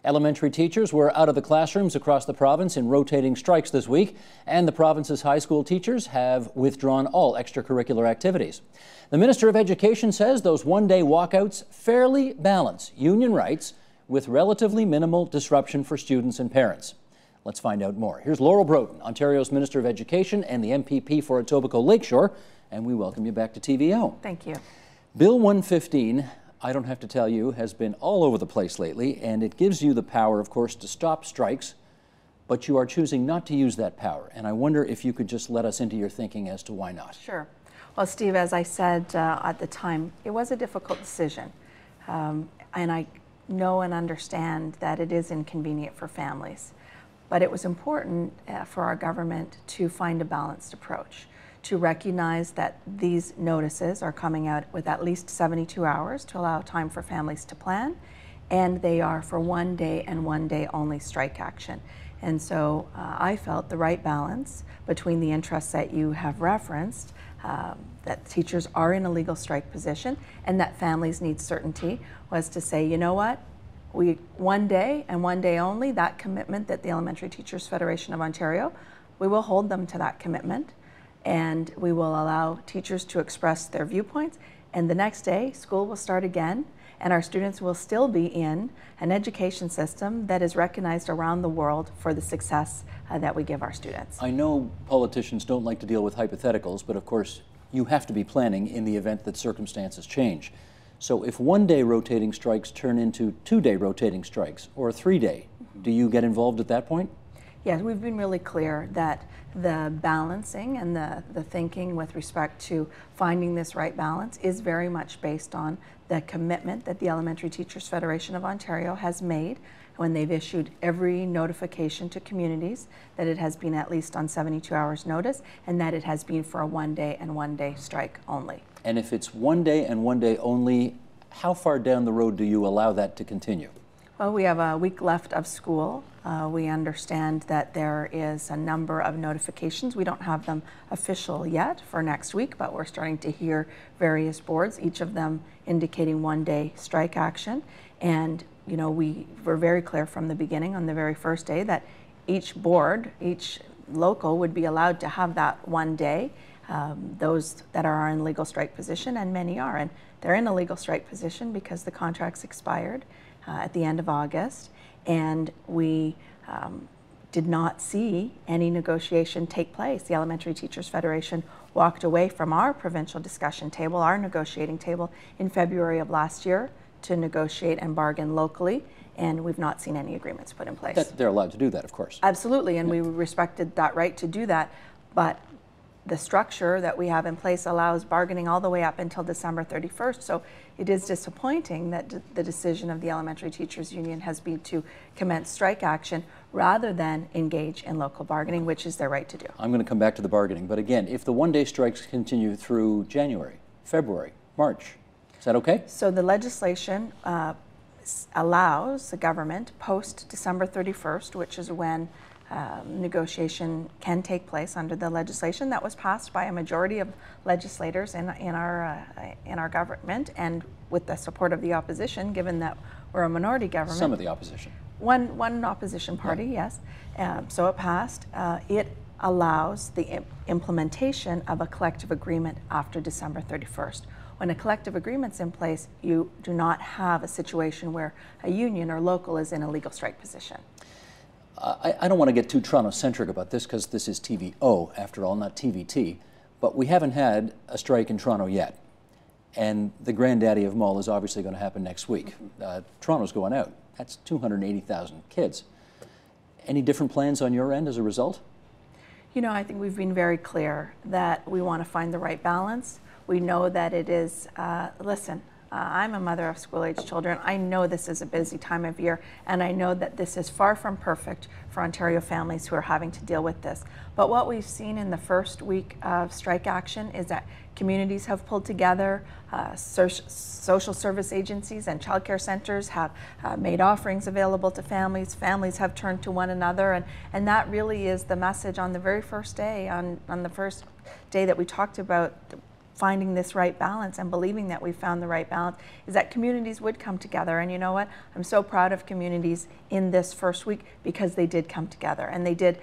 Elementary teachers were out of the classrooms across the province in rotating strikes this week, and the province's high school teachers have withdrawn all extracurricular activities. The Minister of Education says those one-day walkouts fairly balance union rights with relatively minimal disruption for students and parents. Let's find out more. Here's Laurel Broten, Ontario's Minister of Education and the MPP for Etobicoke Lakeshore, and we welcome you back to TVO. Thank you. Bill 115, I don't have to tell you, has been all over the place lately, and it gives you the power, of course, to stop strikes, but you are choosing not to use that power. And I wonder if you could just let us into your thinking as to why not. Sure. Well, Steve, as I said at the time, it was a difficult decision. And I know and understand that it is inconvenient for families. But it was important for our government to find a balanced approach, to recognize that these notices are coming out with at least 72 hours to allow time for families to plan, and they are for one day and one day only strike action. And so I felt the right balance between the interests that you have referenced, that teachers are in a legal strike position and that families need certainty, was to say, you know what? One day and one day only, that commitment that the Elementary Teachers Federation of Ontario, we will hold them to that commitment, and we will allow teachers to express their viewpoints, and the next day school will start again, and our students will still be in an education system that is recognized around the world for the success that we give our students. I know politicians don't like to deal with hypotheticals, but of course you have to be planning in the event that circumstances change. So if one-day rotating strikes turn into two-day rotating strikes or a three-day, do you get involved at that point? Yes, we've been really clear that the balancing and the thinking with respect to finding this right balance is very much based on the commitment that the Elementary Teachers Federation of Ontario has made when they've issued every notification to communities that it has been at least on 72 hours notice, and that it has been for a one-day and one-day strike only. And if it's one day and one day only, how far down the road do you allow that to continue? Well, we have a week left of school. We understand that there is a number of notifications. We don't have them official yet for next week, but we're starting to hear various boards, each of them indicating one-day strike action. And you know, we were very clear from the beginning on the very first day that each board, each local would be allowed to have that one day. Those that are in legal strike position, and many are, and they're in a legal strike position because the contract's expired at the end of August, and we did not see any negotiation take place. The Elementary Teachers Federation walked away from our provincial discussion table, our negotiating table, in February of last year to negotiate and bargain locally, and we've not seen any agreements put in place. They're allowed to do that, of course. Absolutely, and we respected that right to do that, but the structure that we have in place allows bargaining all the way up until December 31st. So it is disappointing that the decision of the Elementary Teachers Union has been to commence strike action rather than engage in local bargaining, which is their right to do. I'm going to come back to the bargaining, but again, if the one-day strikes continue through January, February, March, is that okay? So the legislation allows the government post December 31st, which is when negotiation can take place under the legislation that was passed by a majority of legislators in our government, and with the support of the opposition, given that we're a minority government. Some of the opposition. One opposition party, yes. So it passed. It allows the implementation of a collective agreement after December 31st. When a collective agreement's in place, you do not have a situation where a union or local is in a legal strike position. I don't want to get too Toronto-centric about this because this is TVO, after all, not TVT, but we haven't had a strike in Toronto yet. And the granddaddy of them all is obviously going to happen next week. Toronto's going out. That's 280,000 kids. Any different plans on your end as a result? You know, I think we've been very clear that we want to find the right balance. We know that it is, listen, I'm a mother of school-age children. I know this is a busy time of year, and I know that this is far from perfect for Ontario families who are having to deal with this. But what we've seen in the first week of strike action is that communities have pulled together, social service agencies and childcare centers have made offerings available to families. Families have turned to one another, and that really is the message on the very first day, on the first day that we talked about finding this right balance and believing that we found the right balance is that communities would come together. And you know what? I'm so proud of communities in this first week because they did come together and they did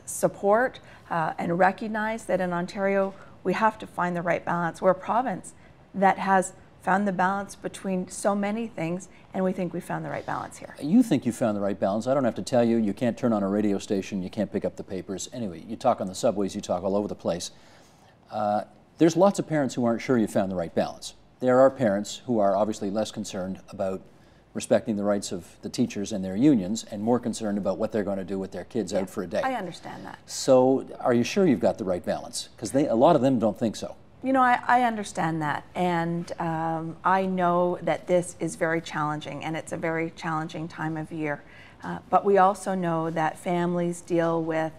support and recognize that in Ontario we have to find the right balance. We're a province that has found the balance between so many things, and we think we found the right balance here. You think you found the right balance. I don't have to tell you. You can't turn on a radio station. You can't pick up the papers. Anyway, you talk on the subways. You talk all over the place. There's lots of parents who aren't sure you found the right balance. There are parents who are obviously less concerned about respecting the rights of the teachers and their unions and more concerned about what they're going to do with their kids out for a day. I understand that. So are you sure you've got the right balance? Because a lot of them don't think so. You know, I understand that, and I know that this is very challenging, and it's a very challenging time of year. But we also know that families deal with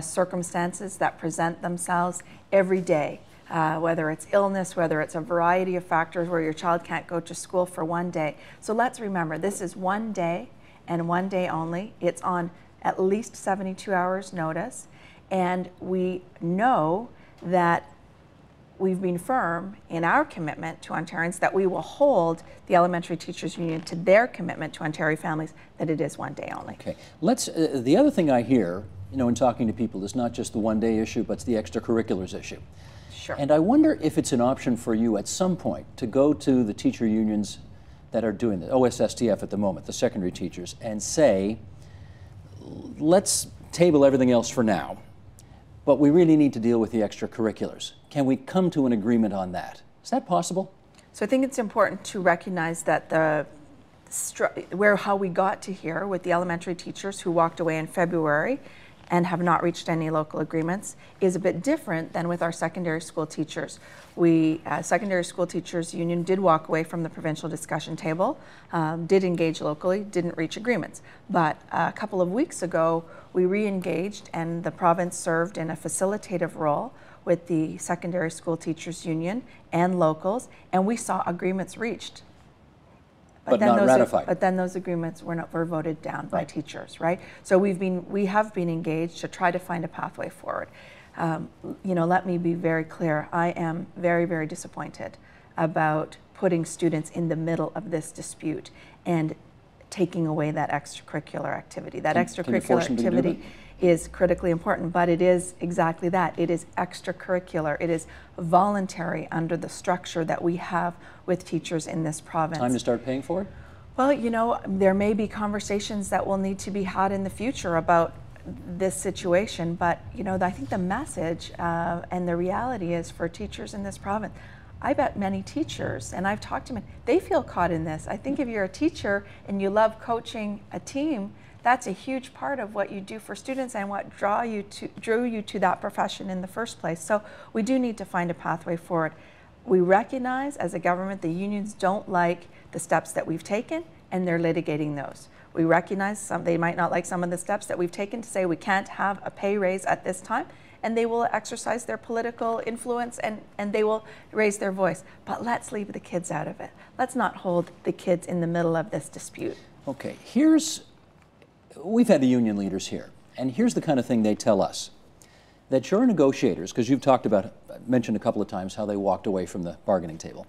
circumstances that present themselves every day, whether it's illness, whether it's a variety of factors where your child can't go to school for one day. So let's remember, this is one day and one day only. It's on at least 72 hours notice, and we know that we've been firm in our commitment to Ontarians that we will hold the Elementary Teachers Union to their commitment to Ontario families that it is one day only. Okay. Let's, the other thing I hear, you know, in talking to people is not just the one-day issue, but it's the extracurriculars issue. Sure. And I wonder if it's an option for you at some point to go to the teacher unions that are doing the OSSTF at the moment, the secondary teachers, and say, let's table everything else for now, but we really need to deal with the extracurriculars. Can we come to an agreement on that? Is that possible? So I think it's important to recognize that how we got to here with the elementary teachers who walked away in February and have not reached any local agreements is a bit different than with our secondary school teachers. We, Secondary School Teachers Union did walk away from the provincial discussion table, did engage locally, didn't reach agreements. But a couple of weeks ago, we re-engaged and the province served in a facilitative role with the Secondary School Teachers Union and locals, and we saw agreements reached. But not ratified. But then those agreements were voted down by teachers, right? So we have been engaged to try to find a pathway forward. You know, let me be very clear. I am very, very disappointed about putting students in the middle of this dispute and taking away that extracurricular activity. That extracurricular activity is critically important, but it is exactly that. It is extracurricular. It is voluntary under the structure that we have with teachers in this province. Time to start paying for it? Well, you know, there may be conversations that will need to be had in the future about this situation, but you know, I think the message and the reality is for teachers in this province, I bet many teachers, and I've talked to many, they feel caught in this. I think if you're a teacher and you love coaching a team, that's a huge part of what you do for students and what drew you to that profession in the first place. So we do need to find a pathway forward. We recognize as a government the unions don't like the steps that we've taken and they're litigating those. We recognize they might not like some of the steps that we've taken to say we can't have a pay raise at this time, and they will exercise their political influence and they will raise their voice. But let's leave the kids out of it. Let's not hold the kids in the middle of this dispute. Okay, we've had the union leaders here, and here's the kind of thing they tell us. That your negotiators, because you've mentioned a couple of times how they walked away from the bargaining table.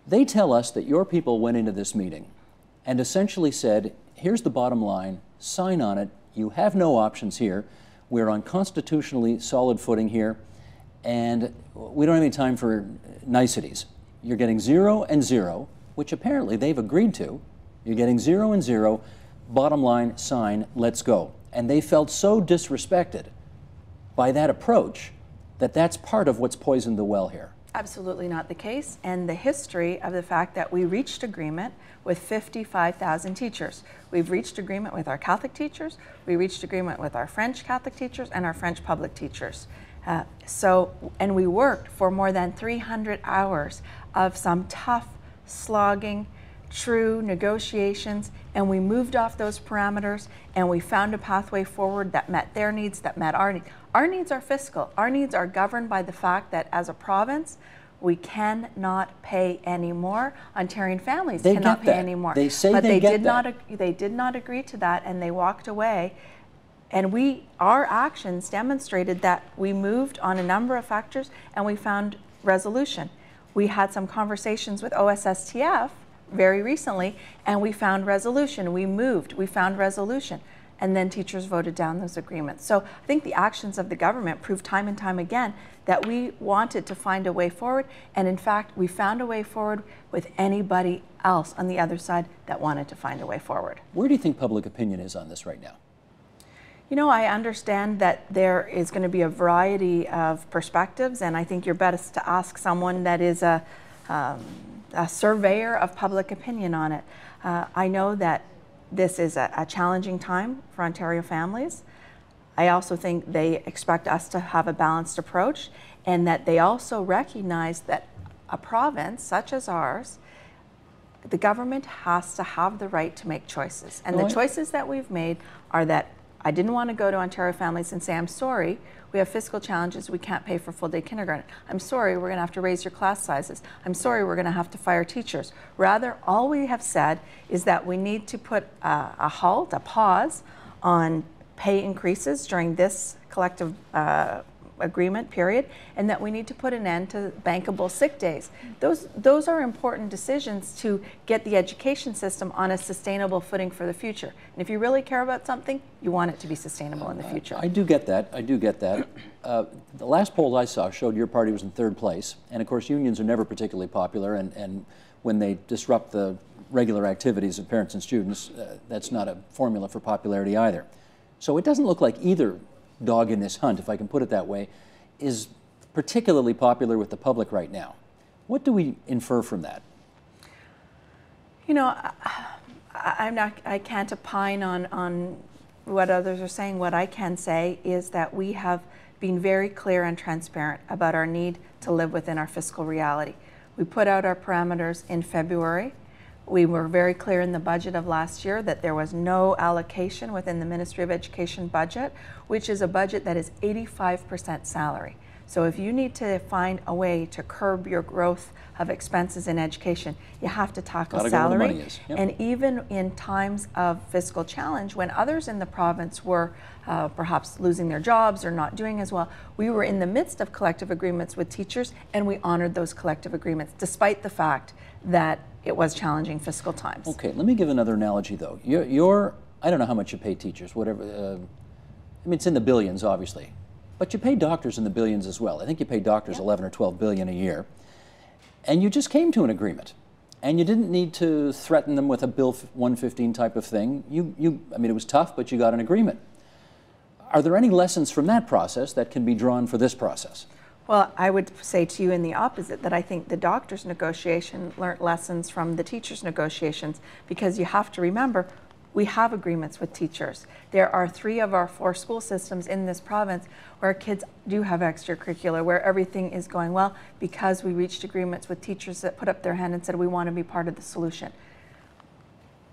They tell us that your people went into this meeting and essentially said, here's the bottom line, sign on it, you have no options here, we're on constitutionally solid footing here, and we don't have any time for niceties. You're getting 0 and 0, which apparently they've agreed to. You're getting 0 and 0, bottom line, sign, let's go. And they felt so disrespected by that approach that that's part of what's poisoned the well here. Absolutely not the case, and the history of the fact that we reached agreement with 55,000 teachers. We've reached agreement with our Catholic teachers, we reached agreement with our French Catholic teachers and our French public teachers. And we worked for more than 300 hours of some tough, slogging, true negotiations, and we moved off those parameters and we found a pathway forward that met their needs, that met our needs. Our needs are fiscal. Our needs are governed by the fact that as a province, we cannot pay any more. Ontarian families cannot pay any more. They say but they did not agree to that, and they walked away. And our actions demonstrated that we moved on a number of factors and we found resolution. We had some conversations with OSSTF very recently, and we found resolution. We moved, we found resolution, and then teachers voted down those agreements. So I think the actions of the government proved time and time again that we wanted to find a way forward, and in fact, we found a way forward with anybody else on the other side that wanted to find a way forward. Where do you think public opinion is on this right now? You know, I understand that there is going to be a variety of perspectives, and I think you're best to ask someone that is a surveyor of public opinion on it. I know that this is a challenging time for Ontario families. I also think they expect us to have a balanced approach, and that they also recognize that a province such as ours, the government has to have the right to make choices. And the choices that we've made are that I didn't want to go to Ontario families and say, I'm sorry, we have fiscal challenges, we can't pay for full-day kindergarten. I'm sorry, we're going to have to raise your class sizes. I'm sorry, we're going to have to fire teachers. Rather, all we have said is that we need to put a halt, a pause on pay increases during this collective agreement period, and that we need to put an end to bankable sick days. Those are important decisions to get the education system on a sustainable footing for the future. And if you really care about something, you want it to be sustainable in the future. I do get that. I do get that. The last poll I saw showed your party was in third place, and of course unions are never particularly popular, and when they disrupt the regular activities of parents and students, that's not a formula for popularity either. So it doesn't look like either dog in this hunt, if I can put it that way, is particularly popular with the public right now. What do we infer from that? You know, I can't opine on what others are saying. What I can say is that we have been very clear and transparent about our need to live within our fiscal reality. We put out our parameters in February. We were very clear in the budget of last year that there was no allocation within the Ministry of Education budget, which is a budget that is 85% salary. So if you need to find a way to curb your growth of expenses in education, you have to tackle salary. Where the money is. Yep. And even in times of fiscal challenge, when others in the province were perhaps losing their jobs or not doing as well, we were in the midst of collective agreements with teachers, and we honored those collective agreements, despite the fact that it was challenging fiscal times. Okay, let me give another analogy though. I don't know how much you pay teachers, whatever, I mean, it's in the billions, obviously. But you pay doctors in the billions as well. I think you pay doctors 11 or 12 billion a year. And you just came to an agreement. And you didn't need to threaten them with a Bill 115 type of thing. I mean, it was tough, but you got an agreement. Are there any lessons from that process that can be drawn for this process? Well, I would say to you in the opposite, that I think the doctors' negotiation learned lessons from the teachers' negotiations, because you have to remember, we have agreements with teachers. There are 3 of our 4 school systems in this province where kids do have extracurricular, where everything is going well, because we reached agreements with teachers that put up their hand and said, we want to be part of the solution.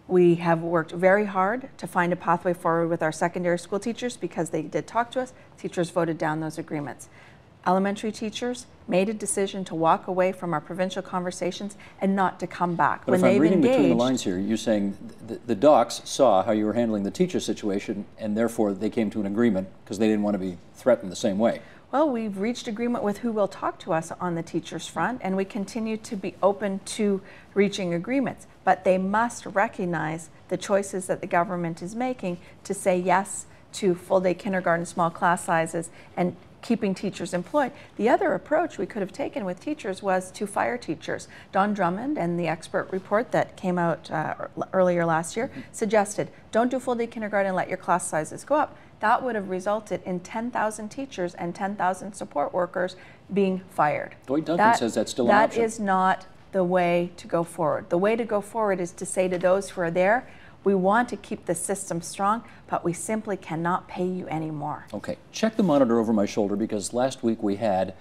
We have worked very hard to find a pathway forward with our secondary school teachers, because they did talk to us. Teachers voted down those agreements. Elementary teachers made a decision to walk away from our provincial conversations and not to come back. But if I'm reading between the lines here, you're saying the docs saw how you were handling the teacher situation, and therefore they came to an agreement because they didn't want to be threatened the same way. Well, we've reached agreement with who will talk to us on the teachers' front, and we continue to be open to reaching agreements. But they must recognize the choices that the government is making to say yes to full-day kindergarten, small class sizes, and keeping teachers employed. The other approach we could have taken with teachers was to fire teachers. Don Drummond and the expert report that came out earlier last year suggested, don't do full-day kindergarten, let your class sizes go up. That would have resulted in 10,000 teachers and 10,000 support workers being fired. Dwight Duncan says that's still an option. That is not the way to go forward. The way to go forward is to say to those who are there, we want to keep the system strong, but we simply cannot pay you anymore. Okay, check the monitor over my shoulder, because last week we had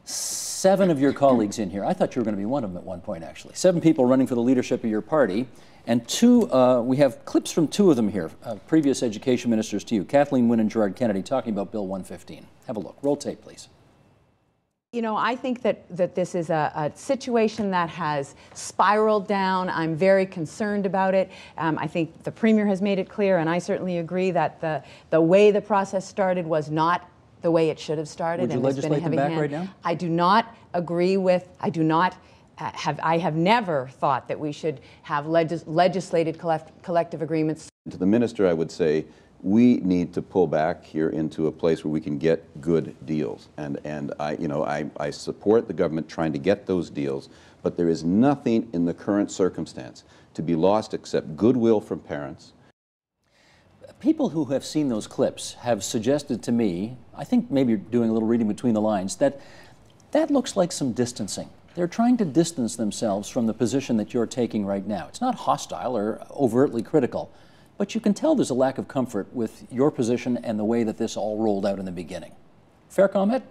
7 of your colleagues in here. I thought you were going to be one of them at one point, actually. 7 people running for the leadership of your party, and 2, we have clips from 2 of them here, previous education ministers to you, Kathleen Wynne and Gerard Kennedy, talking about Bill 115. Have a look. Roll tape, please. You know, I think that this is a situation that has spiraled down. I'm very concerned about it. I think the Premier has made it clear, and I certainly agree that the way the process started was not the way it should have started. Would you and there's been a legislate them heavy back hand. right now? I do not agree with, I have never thought that we should have legislated collective agreements. To the minister, I would say we need to pull back here into a place where we can get good deals. And I support the government trying to get those deals, but there is nothing in the current circumstance to be lost except goodwill from parents. People who have seen those clips have suggested to me, I think maybe you're doing a little reading between the lines, that looks like some distancing. They're trying to distance themselves from the position that you're taking right now. It's not hostile or overtly critical, but you can tell there's a lack of comfort with your position and the way that this all rolled out in the beginning. Fair comment?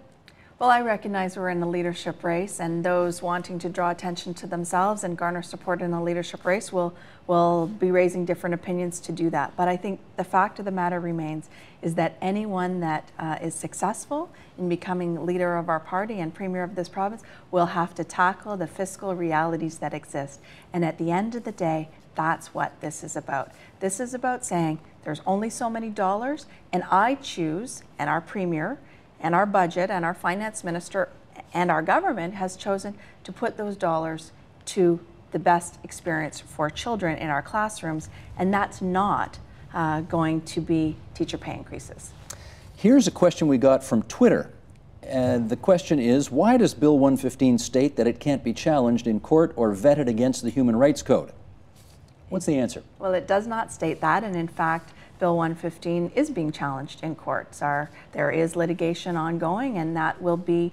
Well, I recognize we're in a leadership race, and those wanting to draw attention to themselves and garner support in a leadership race will be raising different opinions to do that. But I think the fact of the matter remains is that anyone that is successful in becoming leader of our party and premier of this province will have to tackle the fiscal realities that exist. And at the end of the day, that's what this is about. This is about saying there's only so many dollars, and I choose, and our premier, and our budget, and our finance minister, and our government has chosen to put those dollars to the best experience for children in our classrooms, and that's not going to be teacher pay increases. Here's a question we got from Twitter. The question is, why does Bill 115 state that it can't be challenged in court or vetted against the Human Rights Code? What's the answer? Well, it does not state that, and in fact, Bill 115 is being challenged in courts. There is litigation ongoing, and that will be,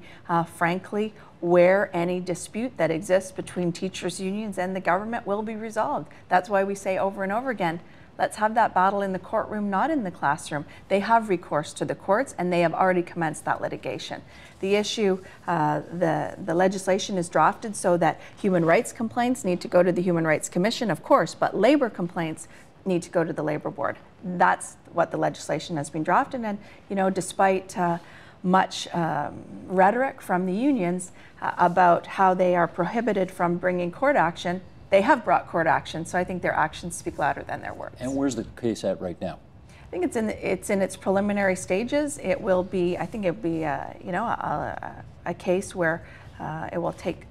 frankly, where any dispute that exists between teachers' unions and the government will be resolved. That's why we say over and over again, let's have that battle in the courtroom, not in the classroom. They have recourse to the courts, and they have already commenced that litigation. The issue, the legislation is drafted so that human rights complaints need to go to the Human Rights Commission, of course, but labor complaints need to go to the Labor Board. That's what the legislation has been drafted, and despite much rhetoric from the unions about how they are prohibited from bringing court action, they have brought court action, so I think their actions speak louder than their words. And where's the case at right now? I think it's in its preliminary stages. It will be, I think it will be a case where it will take,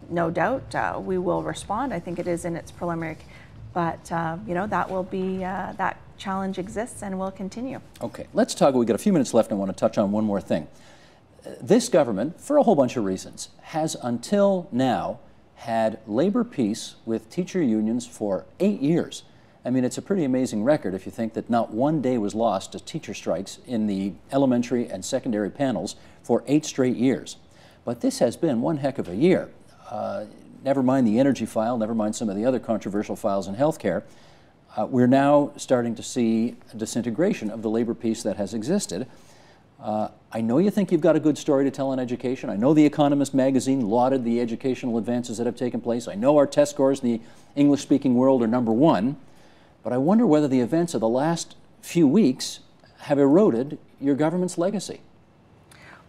no doubt, we will respond. I think it is in its preliminary, but that will be, that challenge exists and will continue. Okay, let's talk, we've got a few minutes left and I want to touch on one more thing. This government, for a whole bunch of reasons, has until now had labor peace with teacher unions for 8 years. I mean, it's a pretty amazing record if you think that not one day was lost to teacher strikes in the elementary and secondary panels for 8 straight years. But this has been one heck of a year. Never mind the energy file, never mind some of the other controversial files in healthcare. We're now starting to see a disintegration of the labor peace that has existed. I know you think you've got a good story to tell on education. I know The Economist magazine lauded the educational advances that have taken place. I know our test scores in the English-speaking world are #1. But I wonder whether the events of the last few weeks have eroded your government's legacy.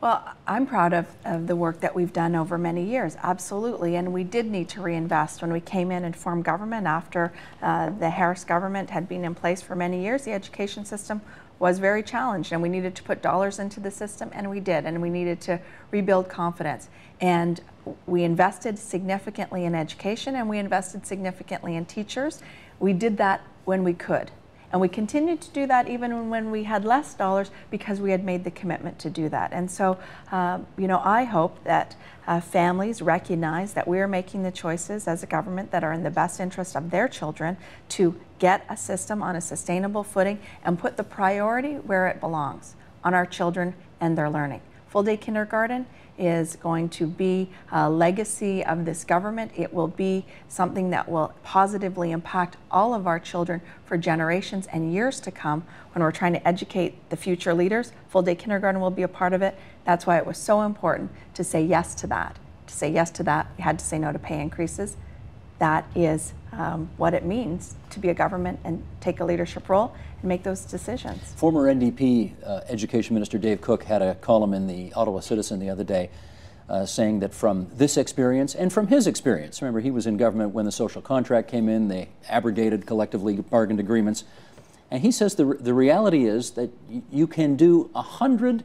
Well, I'm proud of the work that we've done over many years, absolutely, and we did need to reinvest. When we came in and formed government after the Harris government had been in place for many years, the education system was very challenged, and we needed to put dollars into the system, and we did, and we needed to rebuild confidence. And we invested significantly in education, and we invested significantly in teachers. We did that when we could. And we continued to do that even when we had less dollars because we had made the commitment to do that. And so, I hope that families recognize that we are making the choices as a government that are in the best interest of their children to get a system on a sustainable footing and put the priority where it belongs, on our children and their learning. Full-day kindergarten is going to be a legacy of this government. It will be something that will positively impact all of our children for generations and years to come. When we're trying to educate the future leaders, full-day kindergarten will be a part of it. That's why it was so important to say yes to that. To say yes to that, we had to say no to pay increases. That is what it means to be a government and take a leadership role and make those decisions. Former NDP Education Minister Dave Cook had a column in the Ottawa Citizen the other day saying that from this experience and from his experience, remember he was in government when the social contract came in, they abrogated collectively bargained agreements, and he says the reality is that you can do 100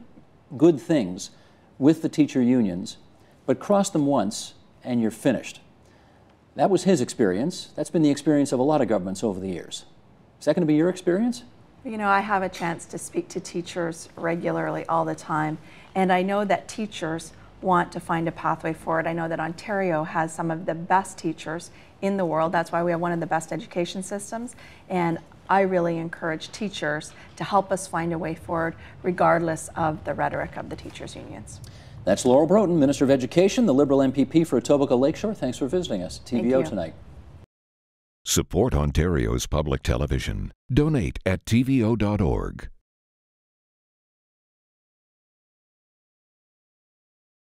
good things with the teacher unions, but cross them once and you're finished. That was his experience. That's been the experience of a lot of governments over the years. Is that going to be your experience? You know, I have a chance to speak to teachers regularly all the time, and I know that teachers want to find a pathway forward. I know that Ontario has some of the best teachers in the world. That's why we have one of the best education systems, and I really encourage teachers to help us find a way forward regardless of the rhetoric of the teachers' unions. That's Laurel Broten, Minister of Education, the Liberal MPP for Etobicoke Lakeshore. Thanks for visiting us at TVO tonight. Support Ontario's public television. Donate at tvo.org.